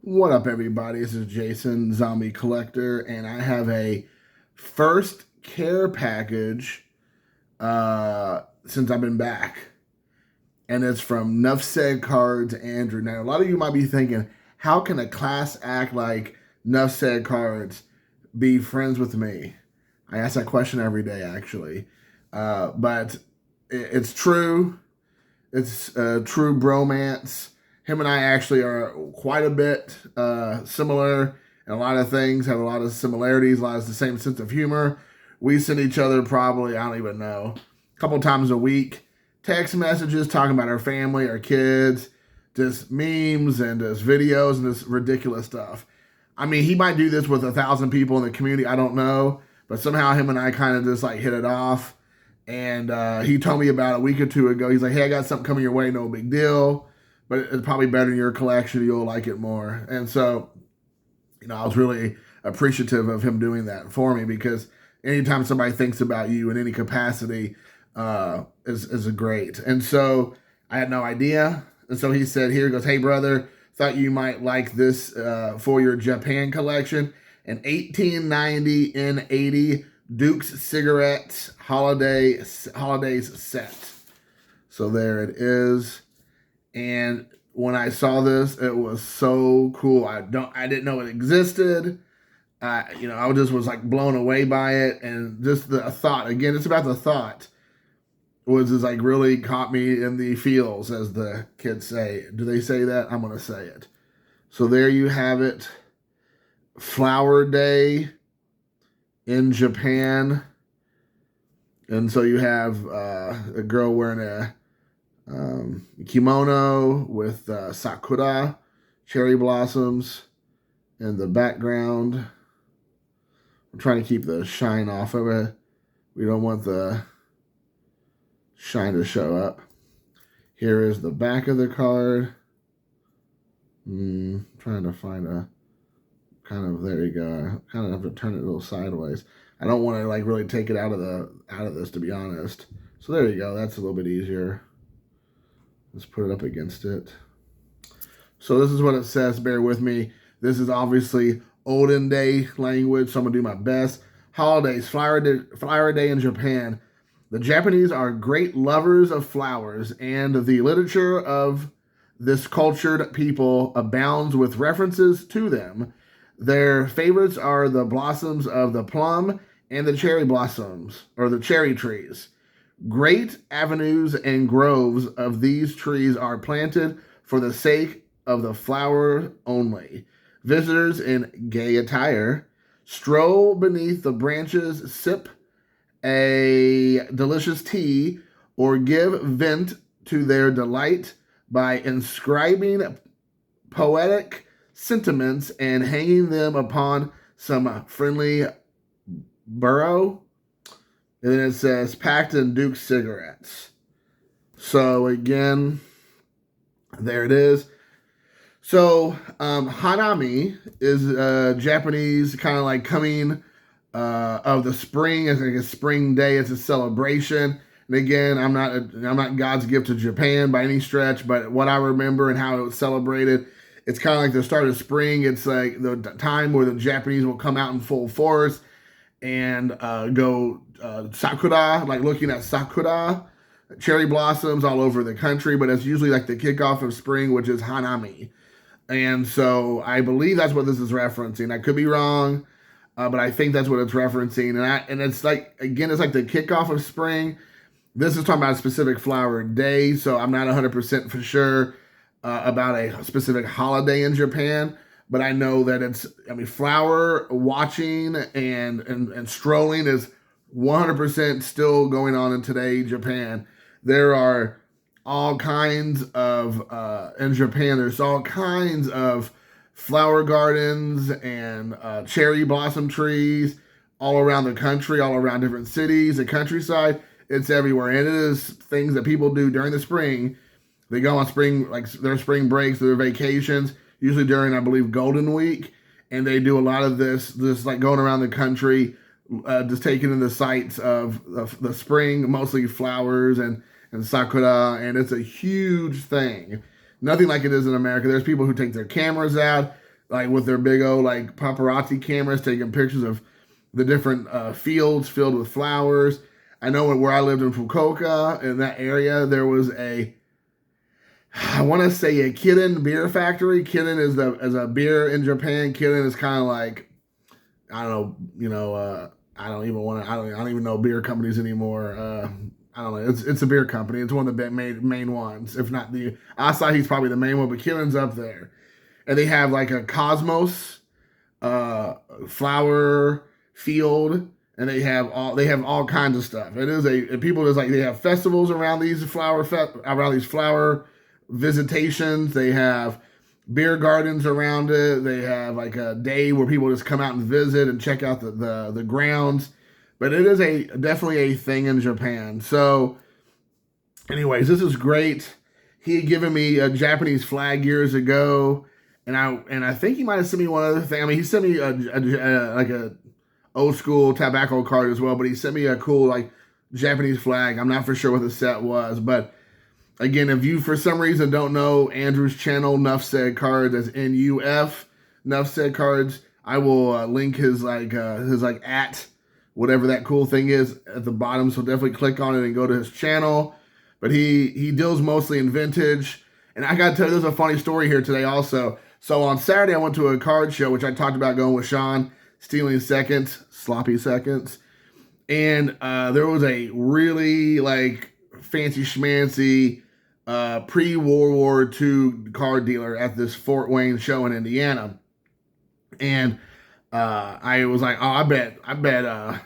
What up, everybody? This is Jason, Zombie Collector, and I have a first care package since I've been back. And it's from Nuff Said Cards Andrew. Now, a lot of you might be thinking, how can a class act like Nuff Said Cards be friends with me? I ask that question every day, actually. But it's true. It's a true bromance. Him and I actually are quite a bit similar in a lot of things, have a lot of similarities, a lot of the same sense of humor. We send each other probably, I don't even know, a couple times a week, text messages talking about our family, our kids, just memes and just videos and this ridiculous stuff. I mean, he might do this with 1,000 people in the community, I don't know, but somehow him and I kind of just like hit it off. And he told me about a week or two ago, he's like, hey, I got something coming your way, no big deal, but it's probably better in your collection. You'll like it more. And so, I was really appreciative of him doing that for me because anytime somebody thinks about you in any capacity is a great. And so I had no idea. And so he said, here he goes, hey, brother, thought you might like this for your Japan collection. An 1890 N80 Duke's Cigarettes Holidays set. So there it is. And when I saw this, it was so cool. I didn't know it existed. I just was like blown away by it, and just the thought. Again, it's about the thought. Was just like really caught me in the feels, as the kids say. Do they say that? I'm gonna say it. So there you have it. Flower Day in Japan, and so you have a girl wearing a kimono with sakura, cherry blossoms in the background. I'm trying to keep the shine off of it. We don't want the shine to show up. Here is the back of the card. Trying to find a there you go. I kind of have to turn it a little sideways. I don't want to like really take it out of this, to be honest. So there you go. That's a little bit easier. Let's put it up against it. So this is what it says. Bear with me. This is obviously olden day language, so I'm going to do my best. Holidays, Flower Day in Japan. The Japanese are great lovers of flowers, and the literature of this cultured people abounds with references to them. Their favorites are the blossoms of the plum and the cherry blossoms, or the cherry trees. Great avenues and groves of these trees are planted for the sake of the flower only. Visitors in gay attire stroll beneath the branches, sip a delicious tea, or give vent to their delight by inscribing poetic sentiments and hanging them upon some friendly burrow. And then it says, packed in Duke cigarettes. So again, there it is. So Hanami is Japanese kind of like coming of the spring. It's like a spring day. It's a celebration. And again, I'm not God's gift to Japan by any stretch, but what I remember and how it was celebrated, it's kind of like the start of spring. It's like the time where the Japanese will come out in full force and go sakura, like looking at sakura, cherry blossoms all over the country, but it's usually like the kickoff of spring, which is Hanami. And so I believe that's what this is referencing. I could be wrong, but I think that's what it's referencing. And it's like, again, it's like the kickoff of spring. This is talking about a specific flower day, so I'm not 100% for sure about a specific holiday in Japan. But I know that flower watching and strolling is 100% still going on in today Japan. There are all kinds of, in Japan, there's all kinds of flower gardens and cherry blossom trees all around the country, all around different cities, the countryside. It's everywhere. And it is things that people do during the spring. They go on their spring breaks, their vacations, usually during, I believe, Golden Week. And they do a lot of this like going around the country, just taking in the sights of the spring, mostly flowers and sakura. And it's a huge thing. Nothing like it is in America. There's people who take their cameras out. like with their big old like paparazzi cameras taking pictures of the different fields filled with flowers. I know where I lived in Fukuoka, in that area, there was I want to say a Kirin beer factory. Kirin is a beer in Japan. Kirin is kind of like, I don't know, I don't even know beer companies anymore. I don't know. It's a beer company. It's one of the main ones. If not the Asahi's probably the main one, but Kirin's up there. And they have like a Cosmos flower field, and they have all kinds of stuff. It is people just like they have festivals around these flower visitations. They have beer gardens around it. They have like a day where people just come out and visit and check out the grounds. But it is definitely a thing in Japan. So, anyways, this is great. He had given me a Japanese flag years ago, and I think he might have sent me one other thing. I mean, he sent me like a old school tobacco card as well, but he sent me a cool like Japanese flag. I'm not for sure what the set was, but again, if you for some reason don't know Andrew's channel, Nuff Said Cards, that's NUF, Nuff Said Cards, I will link his at whatever that cool thing is at the bottom. So definitely click on it and go to his channel. But he deals mostly in vintage. And I got to tell you, there's a funny story here today also. So on Saturday, I went to a card show, which I talked about going with Sean, stealing seconds, sloppy seconds. And there was a really like fancy schmancy pre-World War II card dealer at this Fort Wayne show in Indiana. And I was like, oh, I bet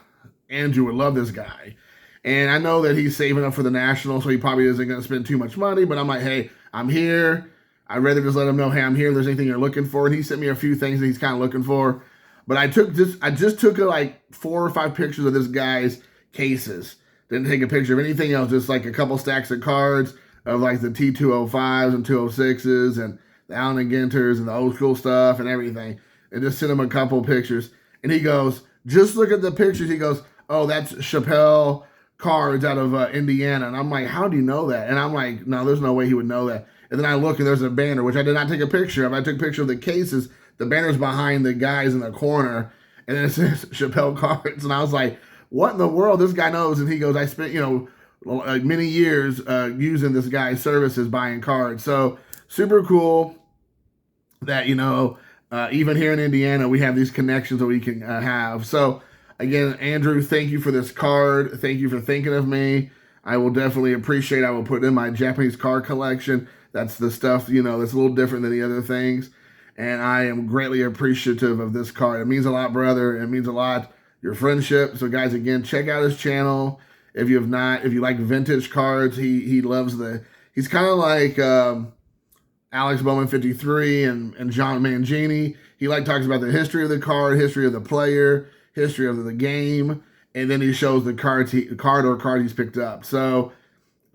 Andrew would love this guy. And I know that he's saving up for the National, so he probably isn't going to spend too much money. But I'm like, hey, I'm here. I'd rather just let him know, hey, I'm here. If there's anything you're looking for. And he sent me a few things that he's kind of looking for. But I just took like 4 or 5 pictures of this guy's cases. Didn't take a picture of anything else. Just like a couple stacks of cards of like the T205s and 206s and the Allen & Ginters and the old school stuff and everything. And just sent him a couple pictures. And he goes, just look at the pictures. He goes, oh, that's Chappelle Cards out of Indiana. And I'm like, how do you know that? And I'm like, no, there's no way he would know that. And then I look and there's a banner, which I did not take a picture of. I took a picture of the cases. The banner's behind the guys in the corner. And then it says Chappelle Cards. And I was like, what in the world? This guy knows. And he goes, I spent, many years using this guy's services, buying cards. So super cool that, even here in Indiana, we have these connections that we can have. So, again, Andrew, thank you for this card. Thank you for thinking of me. I will definitely appreciate it. I will put it in my Japanese card collection. That's the stuff, that's a little different than the other things. And I am greatly appreciative of this card. It means a lot, brother. It means a lot, your friendship. So, guys, again, check out his channel. If you like vintage cards, he loves he's kind of like Alex Bowman 53 and John Mangini. He talks about the history of the card, history of the player, history of the game, and then he shows the card he's picked up. So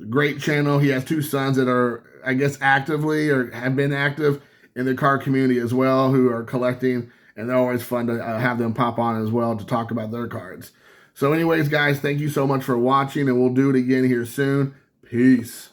great channel. He has 2 sons that are, I guess, actively or have been active in the card community as well, who are collecting, and they're always fun to have them pop on as well to talk about their cards. So anyways, guys, thank you so much for watching, and we'll do it again here soon. Peace.